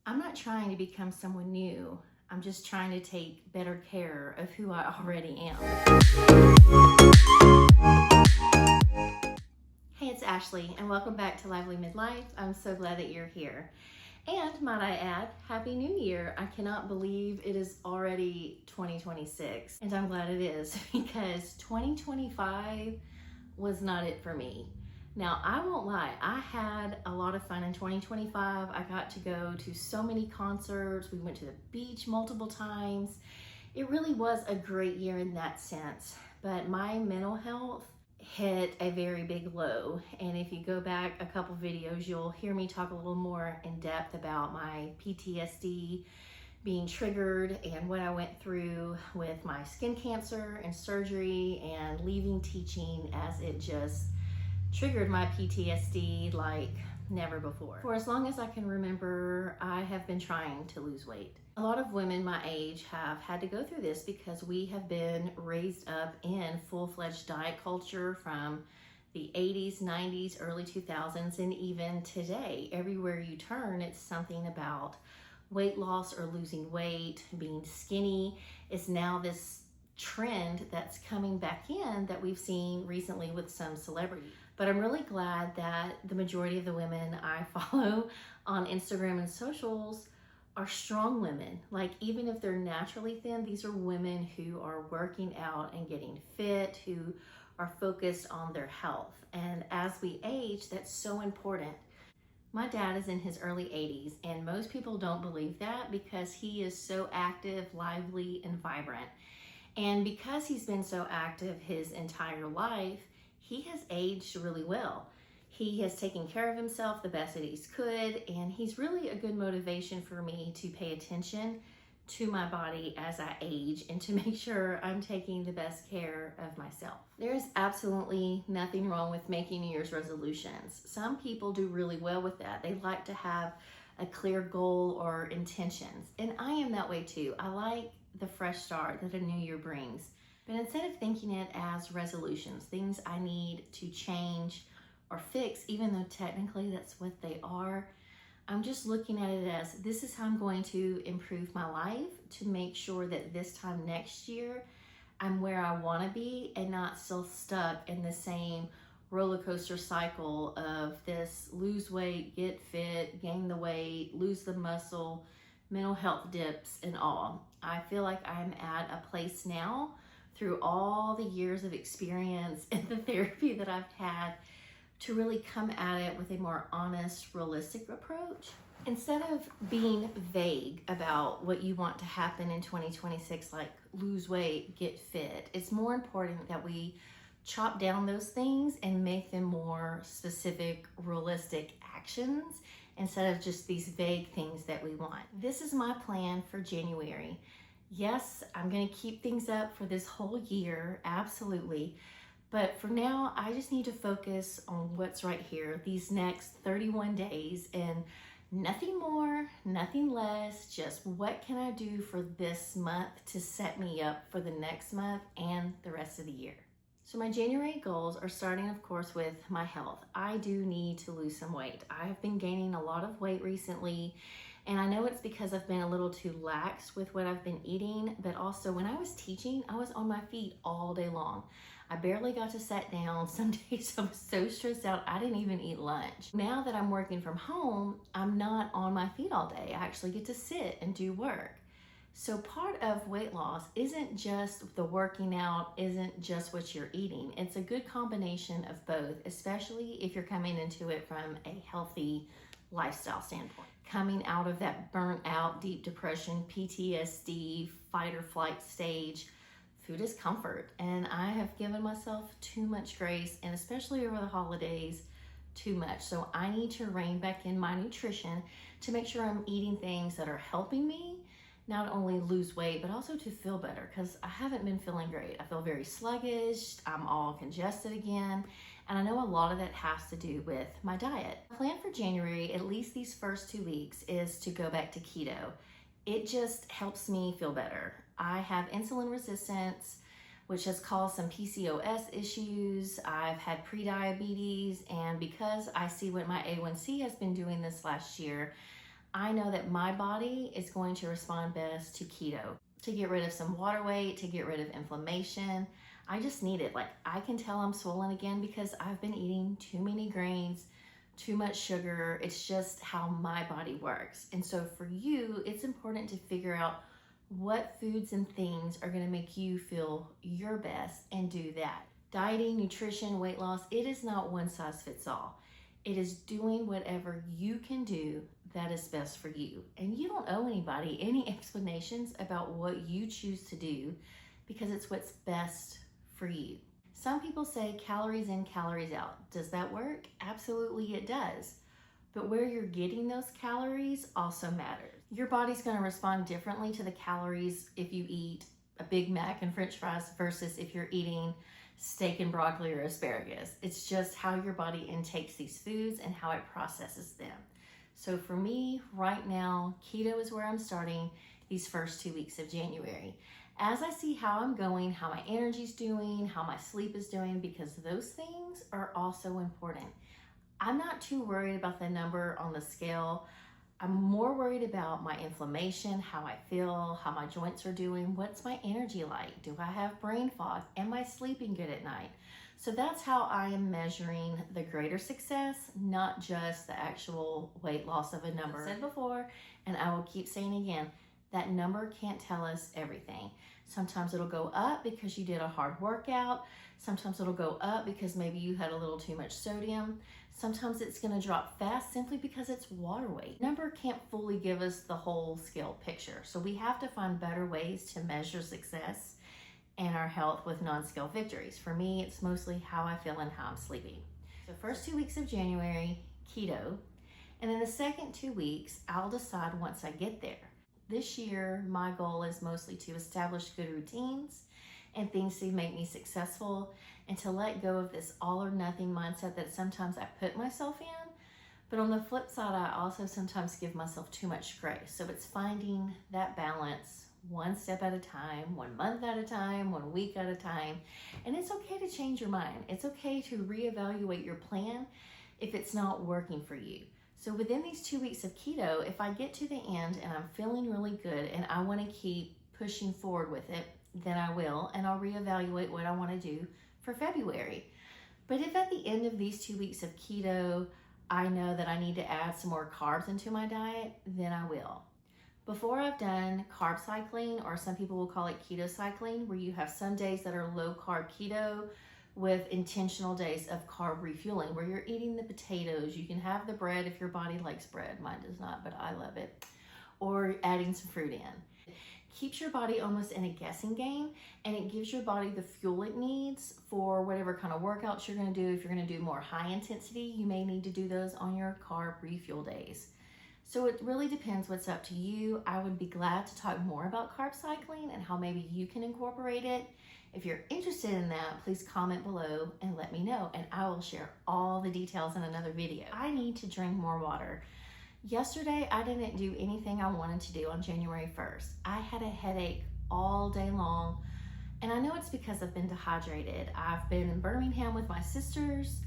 I'm not trying to become someone new. I'm just trying to take better care of who I already am. Hey, it's Ashley, and welcome back to Lively Midlife. I'm so glad that you're here. And might I add, Happy New Year. I cannot believe it is already 2026, and I'm glad it is because 2025 was not it for me. Now, I won't lie, I had a lot of fun in 2025. I got to go to so many concerts. We went to the beach multiple times. It really was a great year in that sense, but my mental health hit a very big low. And if you go back a couple videos, you'll hear me talk a little more in depth about my PTSD being triggered and what I went through with my skin cancer and surgery and leaving teaching, as it just triggered my PTSD like never before. For as long as I can remember, I have been trying to lose weight. A lot of women my age have had to go through this because we have been raised up in full-fledged diet culture from the 80s, 90s, early 2000s, and even today. Everywhere you turn, it's something about weight loss or losing weight, being skinny. Is now this trend that's coming back in that we've seen recently with some celebrities. But I'm really glad that the majority of the women I follow on Instagram and socials are strong women. Like, even if they're naturally thin, these are women who are working out and getting fit, who are focused on their health. And as we age, that's so important. My dad is in his early 80s, and most people don't believe that because he is so active, lively, and vibrant. And because he's been so active his entire life, he has aged really well. He has taken care of himself the best that he could, and he's really a good motivation for me to pay attention to my body as I age and to make sure I'm taking the best care of myself. There's absolutely nothing wrong with making New Year's resolutions. Some people do really well with that. They like to have a clear goal or intentions, and I am that way too. I like the fresh start that a new year brings. But instead of thinking it as resolutions, things I need to change or fix, even though technically that's what they are, I'm just looking at it as this is how I'm going to improve my life to make sure that this time next year I'm where I want to be and not still stuck in the same roller coaster cycle of this lose weight, get fit, gain the weight, lose the muscle, mental health dips and all. I feel like I'm at a place now through all the years of experience and the therapy that I've had to really come at it with a more honest, realistic approach. Instead of being vague about what you want to happen in 2026, like lose weight, get fit, it's more important that we chop down those things and make them more specific, realistic actions instead of just these vague things that we want. This is my plan for January. Yes, I'm gonna keep things up for this whole year, absolutely. But for now, I just need to focus on what's right here, these next 31 days, and nothing more, nothing less, just what can I do for this month to set me up for the next month and the rest of the year. So my January goals are starting, of course, with my health. I do need to lose some weight. I have been gaining a lot of weight recently, and I know it's because I've been a little too lax with what I've been eating, but also when I was teaching, I was on my feet all day long. I barely got to sit down. Some days I was so stressed out, I didn't even eat lunch. Now that I'm working from home, I'm not on my feet all day. I actually get to sit and do work. So part of weight loss isn't just the working out, isn't just what you're eating. It's a good combination of both, especially if you're coming into it from a healthy lifestyle standpoint. Coming out of that burnt out, deep depression, PTSD, fight or flight stage, food is comfort. And I have given myself too much grace, and especially over the holidays, too much. So I need to rein back in my nutrition to make sure I'm eating things that are helping me not only lose weight, but also to feel better, because I haven't been feeling great. I feel very sluggish, I'm all congested again, and I know a lot of that has to do with my diet. My plan for January, at least these first 2 weeks, is to go back to keto. It just helps me feel better. I have insulin resistance, which has caused some PCOS issues. I've had prediabetes, and because I see what my A1C has been doing this last year, I know that my body is going to respond best to keto, to get rid of some water weight, to get rid of inflammation. I just need it. Like, I can tell I'm swollen again because I've been eating too many grains, too much sugar. It's just how my body works. And so for you, it's important to figure out what foods and things are going to make you feel your best and do that. Dieting, nutrition, weight loss, it is not one size fits all. It is doing whatever you can do that is best for you. And you don't owe anybody any explanations about what you choose to do because it's what's best for you. Some people say calories in, calories out. Does that work? Absolutely it does. But where you're getting those calories also matters. Your body's going to respond differently to the calories if you eat a Big Mac and French fries versus if you're eating steak and broccoli or asparagus. It's just how your body intakes these foods and how it processes them. So for me, right now, keto is where I'm starting these first 2 weeks of January. As I see how I'm going, how my energy's doing, how my sleep is doing, because those things are also important. I'm not too worried about the number on the scale. I'm more worried about my inflammation, how I feel, how my joints are doing, what's my energy like? Do I have brain fog? Am I sleeping good at night? So that's how I am measuring the greater success, not just the actual weight loss of a number. I've said before, and I will keep saying again, that number can't tell us everything. Sometimes it'll go up because you did a hard workout. Sometimes it'll go up because maybe you had a little too much sodium. Sometimes it's gonna drop fast simply because it's water weight. Number can't fully give us the whole scale picture. So we have to find better ways to measure success and our health with non-scale victories. For me, it's mostly how I feel and how I'm sleeping. So first 2 weeks of January, keto. And then the second 2 weeks, I'll decide once I get there. This year, my goal is mostly to establish good routines and things to make me successful and to let go of this all or nothing mindset that sometimes I put myself in. But on the flip side, I also sometimes give myself too much grace. So it's finding that balance one step at a time, 1 month at a time, 1 week at a time. And it's okay to change your mind. It's okay to reevaluate your plan if it's not working for you. So within these 2 weeks of keto, if I get to the end and I'm feeling really good and I want to keep pushing forward with it, then I will, and I'll reevaluate what I want to do for February. But if at the end of these 2 weeks of keto, I know that I need to add some more carbs into my diet, then I will. Before I've done carb cycling, or some people will call it keto cycling, where you have some days that are low carb keto with intentional days of carb refueling, where you're eating the potatoes. You can have the bread if your body likes bread. Mine does not, but I love it. Or adding some fruit in. Keeps your body almost in a guessing game, and it gives your body the fuel it needs for whatever kind of workouts you're going to do. If you're going to do more high intensity, you may need to do those on your carb refuel days. So it really depends what's up to you. I would be glad to talk more about carb cycling and how maybe you can incorporate it. If you're interested in that, please comment below and let me know, and I will share all the details in another video. I need to drink more water. Yesterday, I didn't do anything I wanted to do on January 1st. I had a headache all day long, and I know it's because I've been dehydrated. I've been in Birmingham with my sisters,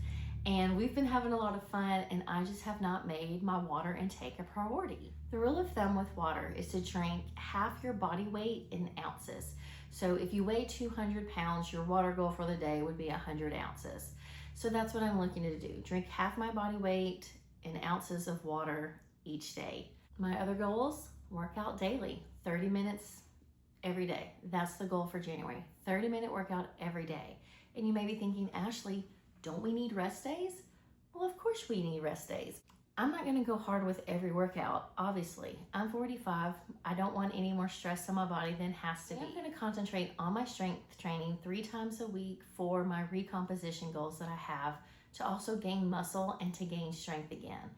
and we've been having a lot of fun, and I just have not made my water intake a priority. The rule of thumb with water is to drink half your body weight in ounces. So if you weigh 200 pounds, your water goal for the day would be 100 ounces. So that's what I'm looking to do. Drink half my body weight in ounces of water each day. My other goals, work out daily, 30 minutes every day. That's the goal for January, 30-minute workout every day. And you may be thinking, Ashley, don't we need rest days? Well, of course we need rest days. I'm not gonna go hard with every workout, obviously. I'm 45, I don't want any more stress on my body than has to be. I'm gonna concentrate on my strength training 3 times a week for my recomposition goals that I have, to also gain muscle and to gain strength again.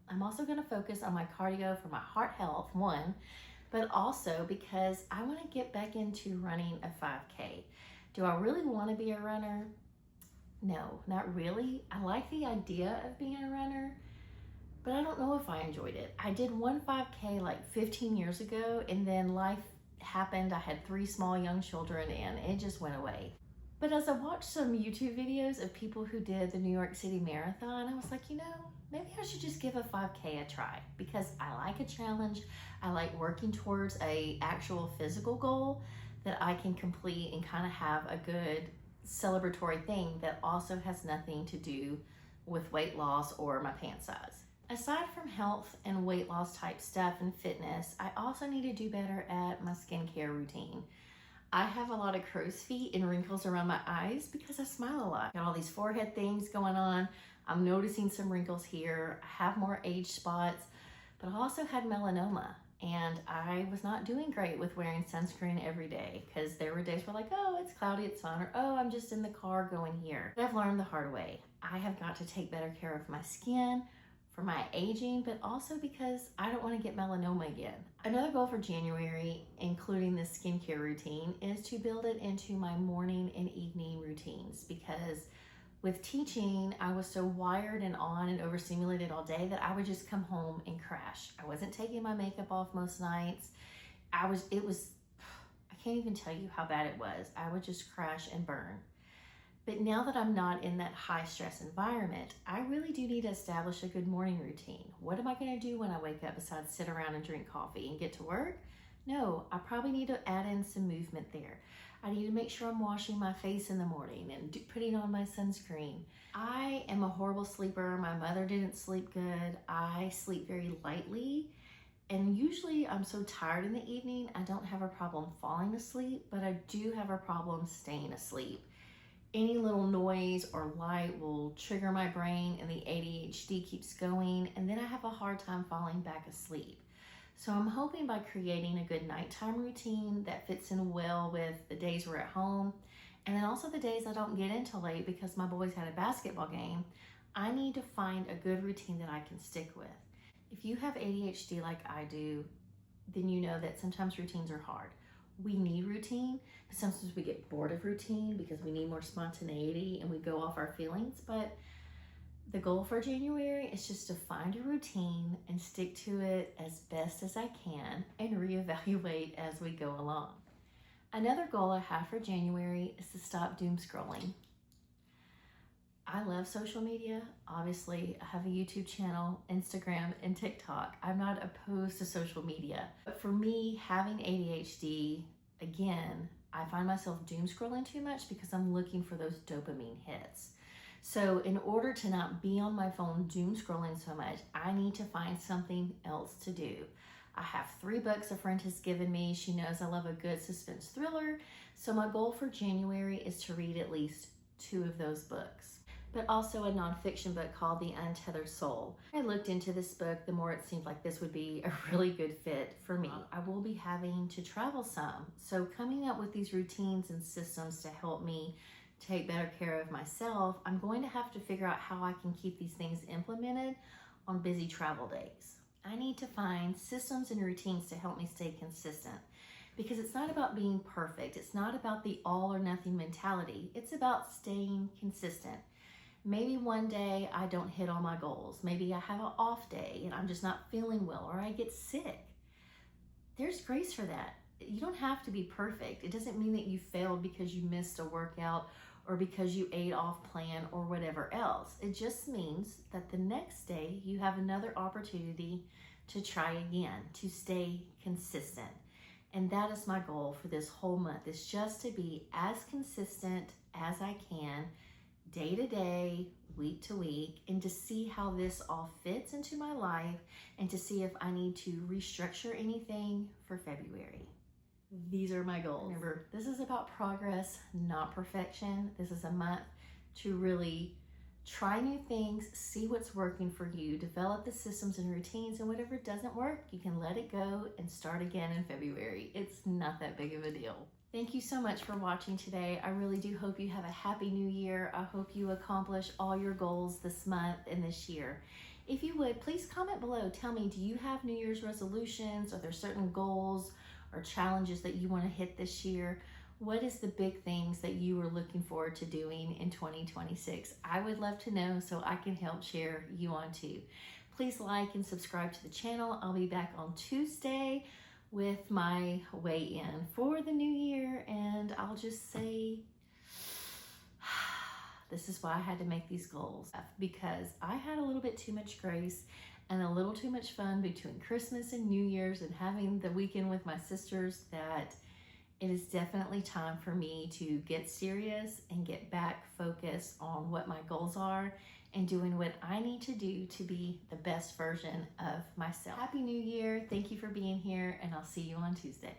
I'm also gonna focus on my cardio for my heart health, one, but also because I wanna get back into running a 5K. Do I really wanna be a runner? No, not really. I like the idea of being a runner, but I don't know if I enjoyed it. I did one 5K like 15 years ago, and then life happened. I had 3 small young children, and it just went away. But as I watched some YouTube videos of people who did the New York City Marathon, I was like, you know, maybe I should just give a 5K a try, because I like a challenge. I like working towards a actual physical goal that I can complete and kind of have a good celebratory thing that also has nothing to do with weight loss or my pant size. Aside from health and weight loss type stuff and fitness, I also need to do better at my skincare routine. I have a lot of crow's feet and wrinkles around my eyes because I smile a lot. Got all these forehead things going on. I'm noticing some wrinkles here. I have more age spots, but I also had melanoma, and I was not doing great with wearing sunscreen every day, because there were days where like, oh, it's cloudy, it's sun, or oh, I'm just in the car going here. But I've learned the hard way. I have got to take better care of my skin for my aging, but also because I don't want to get melanoma again. Another goal for January, including this skincare routine, is to build it into my morning and evening routines, because with teaching, I was so wired and on and overstimulated all day that I would just come home and crash. I wasn't taking my makeup off most nights. I can't even tell you how bad it was. I would just crash and burn. But now that I'm not in that high stress environment, I really do need to establish a good morning routine. What am I going to do when I wake up besides sit around and drink coffee and get to work? No, I probably need to add in some movement there. I need to make sure I'm washing my face in the morning and putting on my sunscreen. I am a horrible sleeper. My mother didn't sleep good. I sleep very lightly. And usually I'm so tired in the evening, I don't have a problem falling asleep, but I do have a problem staying asleep. Any little noise or light will trigger my brain and the ADHD keeps going, and then I have a hard time falling back asleep. So I'm hoping by creating a good nighttime routine that fits in well with the days we're at home, and then also the days I don't get in till late because my boys had a basketball game, I need to find a good routine that I can stick with. If you have ADHD like I do, then you know that sometimes routines are hard. We need routine, but sometimes we get bored of routine because we need more spontaneity and we go off our feelings. But the goal for January is just to find a routine and stick to it as best as I can and reevaluate as we go along. Another goal I have for January is to stop doom scrolling. I love social media. Obviously, I have a YouTube channel, Instagram, and TikTok. I'm not opposed to social media. But for me, having ADHD, again, I find myself doom scrolling too much because I'm looking for those dopamine hits. So in order to not be on my phone doom scrolling so much, I need to find something else to do. I have 3 books a friend has given me. She knows I love a good suspense thriller. So my goal for January is to read at least 2 of those books. But also a nonfiction book called The Untethered Soul. I looked into this book, the more it seemed like this would be a really good fit for me. I will be having to travel some, so coming up with these routines and systems to help me take better care of myself, I'm going to have to figure out how I can keep these things implemented on busy travel days. I need to find systems and routines to help me stay consistent, because it's not about being perfect. It's not about the all or nothing mentality. It's about staying consistent. Maybe one day I don't hit all my goals. Maybe I have an off day and I'm just not feeling well, or I get sick. There's grace for that. You don't have to be perfect. It doesn't mean that you failed because you missed a workout or because you ate off plan or whatever else. It just means that the next day you have another opportunity to try again, to stay consistent. And that is my goal for this whole month, is just to be as consistent as I can, day to day, week to week, and to see how this all fits into my life and to see if I need to restructure anything for February. These are my goals. Remember, this is about progress, not perfection. This is a month to really try new things, see what's working for you, develop the systems and routines, and whatever doesn't work, you can let it go and start again in February. It's not that big of a deal. Thank you so much for watching today. I really do hope you have a happy new year. I hope you accomplish all your goals this month and this year. If you would, please comment below. Tell me, do you have New Year's resolutions? Are there certain goals or challenges that you want to hit this year? What is the big things that you are looking forward to doing in 2026? I would love to know so I can help share you on too. Please like and subscribe to the channel. I'll be back on Tuesday with my weigh-in for the new year, and I'll just say This is why I had to make these goals, because I had a little bit too much grace and a little too much fun between Christmas and New Year's and having the weekend with my sisters, that it is definitely time for me to get serious and get back focused on what my goals are and doing what I need to do to be the best version of myself. Happy New Year. Thank you for being here, and I'll see you on Tuesday.